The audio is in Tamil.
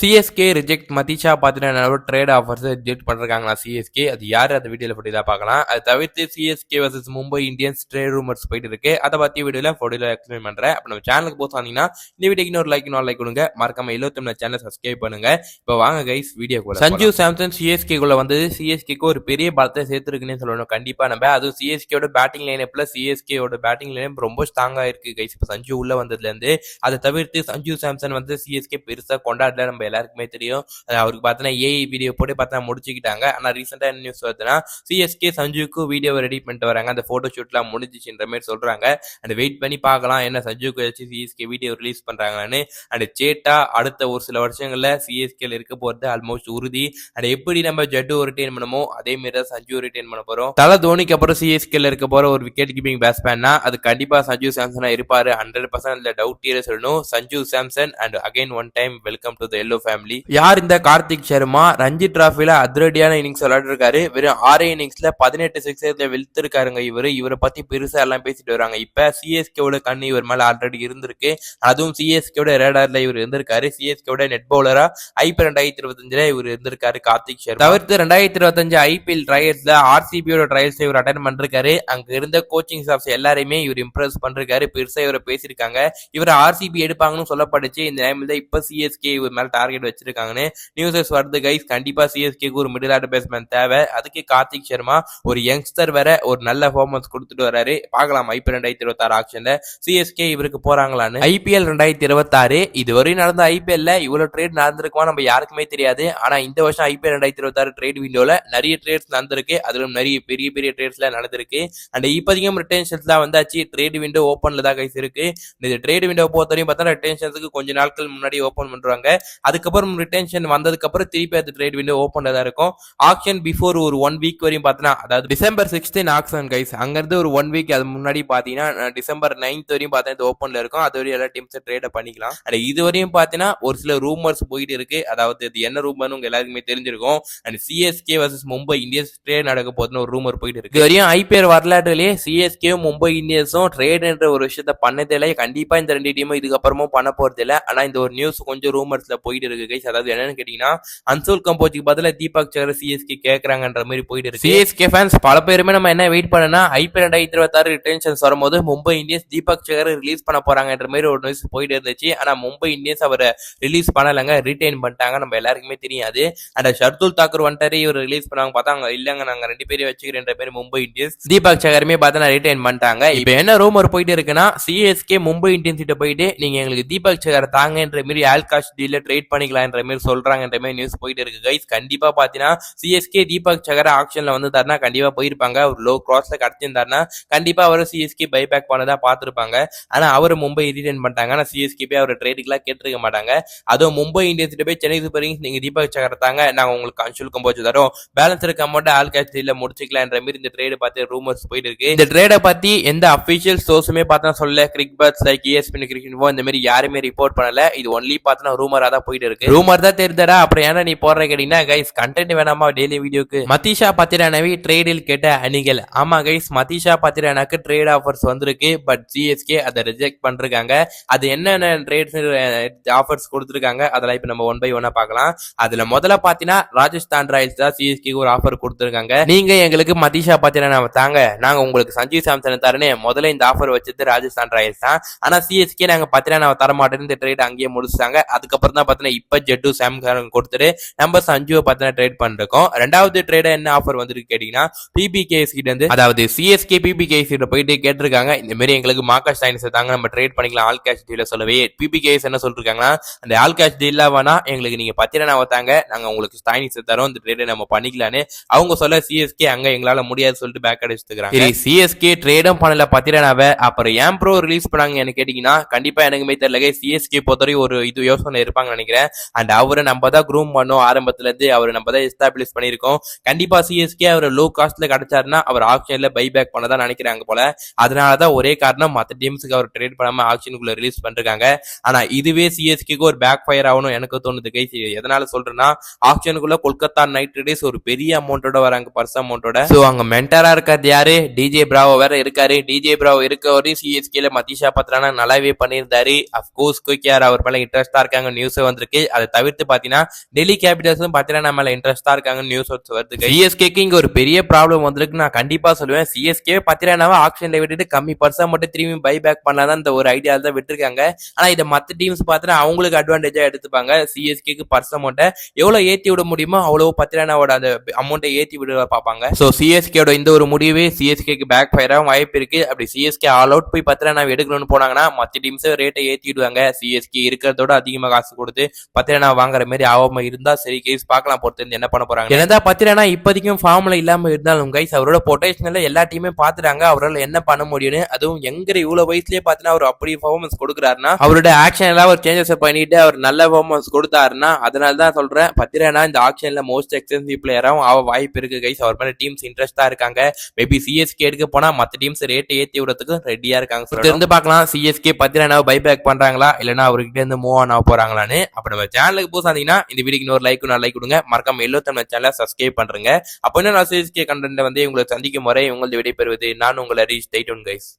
சிஎஸ்கே ரிஜெக்ட் மதிஷா பாத்திரனால ட்ரேட் ஆஃபர்ஸ் ரிஜெக்ட் பண்றாங்களா சிஎஸ்கே. அது யாரு அந்த வீடியோல பத்தி தான் பார்க்கலாம். அது தவிர்த்து CSK versus Mumbai Indians trade rumours போயிட்டு இருக்கு. அதை பத்தி வீடியோல எக்ஸ்பிளைன் பண்றேன். அப்ப நம்ம சேனலுக்கு போய் வந்தீங்கன்னா இந்த வீடியோக்கு இன்னொரு லைக் கொடுங்க. மறக்காம 79 சேனல் சப்ஸ்கிரைப் பண்ணுங்க. இப்போ வாங்க கைஸ் வீடியோக்குள்ள. சஞ்சு சாம்சன் சிஎஸ்கே குள்ள வந்து சிஎஸ்கேக்கு ஒரு பெரிய பலத்தை சேர்த்துருக்குன்னு சொல்லணும். கண்டிப்பா நம்ம அதுவும் சிஎஸ்கேயோட பேட்டிங் லைனப்ல சிஎஸ்கேயோட பேட்டிங் லைனப் ரொம்ப ஸ்ட்ராங்கா இருக்கு கைஸ். இப்போ சஞ்சு உள்ள வந்ததுல இருந்து அதை தவிர்த்து சஞ்சு சாம்சன் வந்து சிஎஸ்கே பெருசா கொண்டாடல. நம்ம எல்லாருக்குமே தெரியும். அவருக்கு பார்த்தா ஏஐ வீடியோ போட்டு பார்த்தா முடிச்சுக்கிட்டாங்க. ஆனா ரீசெண்டா என்ன நியூஸ் வருதுன்னா சிஎஸ்கே சஞ்சுக்கு வீடியோ ரெடி பண்ணிட்டு வராங்க. அந்த போட்டோ ஷூட்லாம் முடிஞ்சிச்சுன்ற மாதிரி சொல்றாங்க. அண்ட் வெயிட் பண்ணி பார்க்கலாம் என்ன சஞ்சுக்கு வச்சு சிஎஸ்கே வீடியோ ரிலீஸ் பண்றாங்கன்னு. அண்ட் சேட்டா அடுத்த ஒரு சில வருஷங்கள்ல சிஎஸ்கேல இருக்க போறது ஆல்மோஸ்ட் உறுதி. அண்ட் எப்படி நம்ம ஜட்டு ரிட்டைன் பண்ணமோ அதே மாதிரி தான் சஞ்சு ரிட்டைன் பண்ண போறோம். தல தோனிக்கு அப்புறம் சிஎஸ்கேல இருக்க போற ஒரு விக்கெட் கீப்பிங் பேட்ஸ்மேன்னா அது கண்டிப்பா சஞ்சு சாம்சனா இருப்பாரு. 100% டவுட் சொல்லணும். Sanju Samson and again one time welcome to the yellow family. யார் இந்த கார்த்திக் சர்மா ரஞ்சி டிராஃபில அதிரடியான இன்னிங்ஸ் விளையாடுறாரு. வெறும் 6 இன்னிங்ஸ்ல 18 சிக்ஸர்ல வெளுத்திருக்காருங்க. இவரை பத்தி பெருசா எல்லாம் பேசிட்டு வராங்க. இப்ப சிஎஸ்கேவோட கண்ணு இவர் மேல ஆல்ரெடி இருந்திருக்கு. அதுவும் சிஎஸ்கேவோட ரேடார்ல இவர் இருந்திருக்காரு. சிஎஸ்கேவோட நெட் பவுலரா ஐபிஎல் 2025 இவர் இருந்திருக்காரு கார்த்திக் சர்மா. தவிர்த்து 2025 ஐபிஎல் ட்ரையல்ஸ்ல ஆர்சிபியோட ட்ரையல்ஸ் இவர் அட்டன் பண்றாரு. அங்க இருந்த கோச்சிங் ஸ்டாஃப்ஸ் எல்லாரையுமே இவர் இம்ப்ரெஸ் பண்றாரு. பெருசா இவரை பேசியிருக்காங்க. இவர் ஆர்சிபி எடுப்பாங்கன்னு சொல்லப்பட்டுச்சு. இந்த டைம்ல இப்ப சிஎஸ்கே இவர் மேல டார்கெட் வச்சிருக்காங்கன்னு நியூஸஸ் வருது கைஸ். கண்டிப்பா சிஎஸ்கேக்கு ஒரு மிடில் ஆர்டர் பேட்ஸ்மேன் தேவை. அதுக்கு கார்த்திக் சர்மா ஒரு யங்ஸ்டர் வேற ஒரு நல்ல பெர்ஃபார்மன்ஸ் கொடுத்துட்டு வராரு. பார்க்கலாம் ஐபிஎல் 2026 ஆக்ஷன்ல சிஎஸ்கே இவருக்கு போறாங்களான்னு. ஐபிஎல் 2026 இதுவரை நடந்த ஐபிஎல்ல இவ்வளவு ட்ரேட் நடந்திருக்குமா நம்ம யாருக்குமே தெரியாது. ஆனா இந்த வருஷம் ஐபிஎல் 2026 ட்ரேட் விண்டோல நிறைய ட்ரேட்ஸ் நடந்திருக்கு. அதிலும் நிறைய பெரிய பெரிய ட்ரேட்ஸ்ல நடந்திருக்கு. அண்ட் இப்போதைக்கும் ரிட்டென்ஷன்ஸ்லாம் வந்தாச்சு. ட்ரேட் விண்டோ ஓப்பன்ல தான் கைஸ் இருக்கு. இந்த ட்ரேட் விண்டோ பொறுத்தவரையும் பார்த்தா ரிட்டென்ஷன்ஸுக்கு கொஞ்ச நாட்கள் முன்னாடி ஓப்பன் பண்றாங்க. அதுக்கப்புறம் ரிட்டென்ஷன் வந்ததுக்கு அப்புறம் திருப்பி அது ட்ரேட் விண்டோ ஓப்பன்ல தான் இருக்கும். ஆக்ஷன் பிஃபோர் ஒரு 1 வீக் வரையும் பார்த்தீங்கன்னா அதாவது டிசம்பர் 16 ஆக்ஷன் கைஸ். அங்க இருந்து ஒரு 1 வீக் அது முன்னாடி பாத்தீங்கன்னா டிசம்பர் 9 வரையும் பார்த்தீங்கன்னா ஓப்பன்ல இருக்கும். அது வரையும் எல்லா டீம்ஸ் ட்ரேட் பண்ணிக்கலாம். அண்ட் இது வரையும் பார்த்தீங்கன்னா ஒரு சில ரூமர்ஸ் போயிட்டு இருக்கு. அதாவது இது என்ன ரூமர்னு உங்க எல்லாருக்குமே தெரிஞ்சிருக்கும். And CSK versus Mumbai Indians trade நடக்க போதுன்னு ஒரு ரூமர் போயிட்டு இருக்கு. இது வரையும் ஐபிஎல் வரலாற்றுலயே சிஎஸ்கே மும்பை இந்தியன்ஸும் ட்ரேட் என்ற ஒரு விஷயத்த பண்ணதே இல்லை. கண்டிப்பா இந்த 2 டீமும் இதுக்கப்புறமும் பண்ண போறது இல்லை. ஆனா இந்த ஒரு நியூஸ் கொஞ்சம் ரூமர்ஸ்ல போயிட்டு இருக்கு கைஸ். அதாவது என்னன்னு கேட்டீங்கன்னா அன்சுல் கம்போஜுக்கு பதிலா தீபக் சகர் சிஎஸ்கே கேக்குறாங்கன்ற மாதிரி போயிட்டு இருக்கு. சிஎஸ்கே ஃபேன்ஸ் பல பேருமே நம்ம என்ன வெயிட் பண்ணனா ஐபிஎல் 2026 ரிட்டென்ஷன்ஸ் வரும்போது மும்பை இந்தியன்ஸ் தீபக் சகர் ரிலீஸ் பண்ண போறாங்கன்ற மாதிரி ஒரு நியூஸ் போயிட்டு இருந்துச்சு. ஆனா மும்பை இந்தியன்ஸ் அவரை ரிலீஸ் பண்ணலங்க, ரிட்டைன் பண்ணிட்டாங்க. நம்ம எல்லாருக்குமே தெரியாது. அண்ட் ஷர்துல் தாக்கூர் வந்துட்டாரு, இவர் ரிலீஸ் பண்ணாங்க பார்த்தாங்க. இல்லங்க நாங்க 2 பேரும் வச்சுக்கிறேன்ற பேர் மும்பை இந்தியன்ஸ் தீபக் சகருமே பார்த்தா ரிட்டைன் பண்ணிட்டாங்க. இப்போ என்ன ரூமர் போயிட்டு இருக்குன்னா சிஎஸ்கே மும்பை இந்தியன்ஸ் கிட்ட போயிட்டு நீங்க எங்களுக்கு தீபக் சகர் தாங்கன்ற மாதிரி ஆல்காஷ் டீல ட்ரேட் பண்ணிக்கலாம்ன்ற மாதிரி சொல்றாங்கன்ற மாதிரி நியூஸ் போயிட்டு இருக்கு கைஸ். கண்டிப்பா பாத்தீங்கன்னா சிஎஸ்கே தீபக் சகர் ஆக்ஷன்ல வந்து தரனா கண்டிப்பா போயிருப்பாங்க. ஒரு லோ கிராஸ்ல கிடைச்சிருந்தாருன்னா கண்டிப்பா அவர் சிஎஸ்கே பைபேக் பண்ணதா பாத்துருப்பாங்க. ஆனா அவர் மும்பை ரிட்டைன் பண்ணிட்டாங்க. ஆனா சிஎஸ்கே போய் அவர் ட்ரேடுக்குலாம் கேட்டிருக்க மாட்டாங்க. அதுவும் மும்பை இந்தியன்ஸ் கிட்ட போய் சென்னை சூப்பர் கிங்ஸ் நீங்க தீபக் சகர் தாங்க, நாங்க உங்களுக்கு அன்சுல் கம்போஜ் தரோம், பேலன்ஸ் இருக்க அமௌண்ட் ஆல்காஷ் டீல முடிச்சுக்கலாம்ன்ற மாதிரி இந்த ட்ரேட் பார்த்து ரூமர்ஸ் போயிட்டு இருக்கு. இந்த ட்ரேட பத்தி எந்த அபிஷியல் சோர்ஸுமே பார்த்தா சொல்ல கிரிக் பர்ட்ஸ் லைக் ESPN கிரிக்கெட் இந்த மாதிரி யாருமே ரிப்போர்ட் பண்ணல. இது ஒன்லி பார்த்தா ரூமரா தான் போயிட்டு இருக்கு. ரூமர் தான் தெரிஞ்சடா அப்புறம் ஏன்னா நீ போடுற கேட்டீங்கன்னா கைஸ் கண்டென்ட் வேணாமா டெய்லி வீடியோக்கு. மதிஷா பத்திரானாவை ட்ரேடில் கேட்ட அணிகள். ஆமா கைஸ் மதிஷா பத்திரானாக்கு ட்ரேட் ஆஃபர்ஸ் வந்திருக்கு. பட் சிஎஸ்கே அதை ரிஜெக்ட் பண்றாங்க. அது என்னென்ன ட்ரேட் ஆஃபர்ஸ் கொடுத்துருக்காங்க அதெல்லாம் இப்ப நம்ம 1 by 1 பார்க்கலாம். அதுல முதல்ல பாத்தீங்கன்னா ராஜஸ்தான் ராயல்ஸ் தான் சிஎஸ்கே ஒரு ஆஃபர் கொடுத்துருக்காங்க. நீங்க எங்களுக்கு மதிஷா பத்திரானாவை தாங்க, நாங்க உங்களுக்கு சஞ்சு சாம்சன் தரனே முதல்ல இந்த ஆஃபர் வச்சது ராஜஸ்தான் ராயல்ஸ் தான். ஆனா சிஎஸ்கே நாங்க பத்திரானாவை தர மாட்டேன்னு இந்த ட்ரேட் அங்கேயே முடிச்சாங்க. அதுக்கப்புறம் தான் பாத்தீங்கன்னா இப்ப ஜெட்டு சாம்சன் கொடுத்துட்டு நம்ம சஞ்சுவை பார்த்தா ட்ரேட் பண்ணிருக்கோம். 2வது ட்ரேட் என்ன ஆஃபர் வந்துருக்கு கேட்டீங்கன்னா பிபிகேஎஸ் கிட்ட இருந்து, அதாவது சிஎஸ்கே பிபிகேஎஸ் கிட்ட போயிட்டு கேட்டிருக்காங்க இந்த மாதிரி எங்களுக்கு மார்க்கஸ் ஸ்டைன்ஸ் தாங்க நம்ம ட்ரேட் பண்ணிக்கலாம் ஆல் கேஷ் டீல. சொல்லவே பிபிகேஎஸ் என்ன சொல்லிருக்காங்கன்னா அந்த ஆல் கேஷ் டீல்ல வேணா எங்களுக்கு நீங்க பத்திரனாவை தாங்க, நாங்க உங்களுக்கு ஸ்டைனிஸ் தரோம், இந்த ட்ரேட் நம்ம பண்ணிக்கலான்னு அவங்க சொல்ல சிஎஸ்கே அங்க எங்களால முடியாது சொல்லிட்டு பேக் அடிச்சுக்கிறாங்க. சிஎஸ்கே ட்ரேடும் பண்ணல பத்திரனாவை. அப்புறம் ஏன் ப்ரோ ரிலீஸ் பண்ணாங்க எனக்கு கேட்டீங்கன்னா கண்டிப்பா எனக்குமே தெரியல. சிஎஸ்கே பொறுத்தவரை ஒரு இது யோசனை இருப்பாங்க நினைக்கிறேன். அண்ட் அவரை நம்ம தான் க்ரூம் பண்ணோம் ஆரம்பத்துல இருந்து, அவரை நம்ம தான் எஸ்டாப்ளிஷ் பண்ணிருக்கோம். கண்டிப்பா சிஎஸ்கே அவர் லோ காஸ்ட்ல கிடைச்சாருன்னா அவர் ஆக்ஷன்ல பைபேக் பண்ணதான் நினைக்கிறாங்க போல. அதனாலதான் ஒரே காரணம் மற்ற டீம்ஸுக்கு அவர் ட்ரேட் பண்ணாம ஆக்ஷனுக்குள்ள ரிலீஸ் பண்றாங்க. ஆனா இதுவே சிஎஸ்கேக்கு ஒரு பேக் ஃபயர் ஆகணும் எனக்கு தோணுது கைஸ். எதனால சொல்றேன்னா ஆக்ஷனுக்குள்ள கொல்கத்தா நைட் ரைடர்ஸ் ஒரு பெரிய அமௌண்டோட வராங்க, பர்ஸ் அமௌண்டோட. சோ அங்க மென்டரா இருக்காது யாரு, டிஜே பிராவோ வேற இருக்காரு. டிஜே பிராவோ இருக்க வரையும் சிஎஸ்கேல மதிஷா பத்ரானா நல்லாவே பண்ணியிருந்தாரு. அப்கோர்ஸ் கேஆர் அவர் மேல இன்ட்ரெஸ்டா இருக்காங்க நியூஸ் வந்திருக்கு. இருக்கு. அதை தவிர்த்து பாத்தீங்கன்னா டெல்லி கேபிட்டல்ஸும் பாத்தீங்கன்னா மேல இன்ட்ரெஸ்டா இருக்காங்கன்னு நியூஸ் வருது. சிஎஸ்கேக்கு இங்க ஒரு பெரிய ப்ராப்ளம் வந்திருக்கு நான் கண்டிப்பா சொல்லுவேன். சிஎஸ்கே பாத்தீங்கன்னா ஆக்ஷன்ல விட்டுட்டு கம்மி பர்சன்ட் மட்டும் திரும்பி பை பேக் பண்ணாதான் இந்த ஒரு ஐடியா தான் விட்டுருக்காங்க. ஆனா இதை மத்த டீம்ஸ் பாத்தீங்கன்னா அவங்களுக்கு அட்வான்டேஜா எடுத்துப்பாங்க. சிஎஸ்கேக்கு பர்சன்ட் அமௌண்ட்டை எவ்வளவு ஏத்தி விட முடியுமோ அவ்வளவு பத்திரானாவோட அந்த அமௌண்ட்டை ஏத்தி விட பார்ப்பாங்க. சோ சிஎஸ்கேட இந்த ஒரு முடிவே சிஎஸ்கேக்கு பேக் ஃபயர் ஆகும் வாய்ப்பு இருக்கு. அப்படி சிஎஸ்கே ஆல் அவுட் போய் பத்திரானா எடுக்கணும்னு போனாங்கன்னா மத்த டீம்ஸ் ரேட்டை ஏத்திடுவாங்க. சிஎஸ்கே இருக்கிறதோட அதிகமா காசு கொடுத்து பத்திரானா வாங்குற மாதிரி ஆகாம இருந்தா சரி கேஸ் பார்க்கலாம் பொறுத்து என்ன பண்ண போறாங்க. என்னதான் பத்திரானா இப்போதைக்கும் ஃபார்ம்ல இல்லாம இருந்தாலும் கைஸ் அவரோட பொட்டன்ஷியல் எல்லா டீமே பாத்துட்டாங்க. அவரால் என்ன பண்ண முடியும்னு. அதுவும் எங்கிற இவ்வளவு வயசுலயே பாத்தீங்கன்னா அவர் அப்படி பெர்ஃபார்மன்ஸ் கொடுக்குறாருன்னா அவரோட ஆக்ஷன் எல்லாம் ஒரு சேஞ்சஸ் பண்ணிட்டு அவர் நல்ல பெர்ஃபார்மன்ஸ் கொடுத்தாருன்னா அதனால தான் சொல்றேன் பத்திரானா இந்த ஆக்ஷன்ல மோஸ்ட் எக்ஸ்பென்சிவ் பிளேயராகவும் ஆக வாய்ப்பு இருக்கு கைஸ். அவர் மேல டீம்ஸ் இன்ட்ரெஸ்டா இருக்காங்க. மேபி சிஎஸ்கே எடுக்க போனா மத்த டீம்ஸ் ரேட் ஏத்தி விடுறதுக்கு ரெடியா இருக்காங்க. இருந்து பார்க்கலாம் சிஎஸ்கே பத்திரானாவை பை பேக் பண்றாங்களா இல்லனா அவர்கிட்ட இருந்து மூவ் ஆன் ஆக போறாங்களான்னு. அப்ப நம்ம சேனலுக்கு புதுசா இருந்தீங்கன்னா இந்த வீடியோக்கு ஒரு லைக் கொடுங்க. மறக்காம எல்லோ தமிழ் சேனலை சப்ஸ்கிரைப் பண்றேங்க. அப்ப இன்னும் சிஎஸ்கே கண்டென்ட் வந்து உங்களை சந்திக்கும் வரை உங்களது விடைபெறுவது நான் உங்களை ரீச் கைஸ்.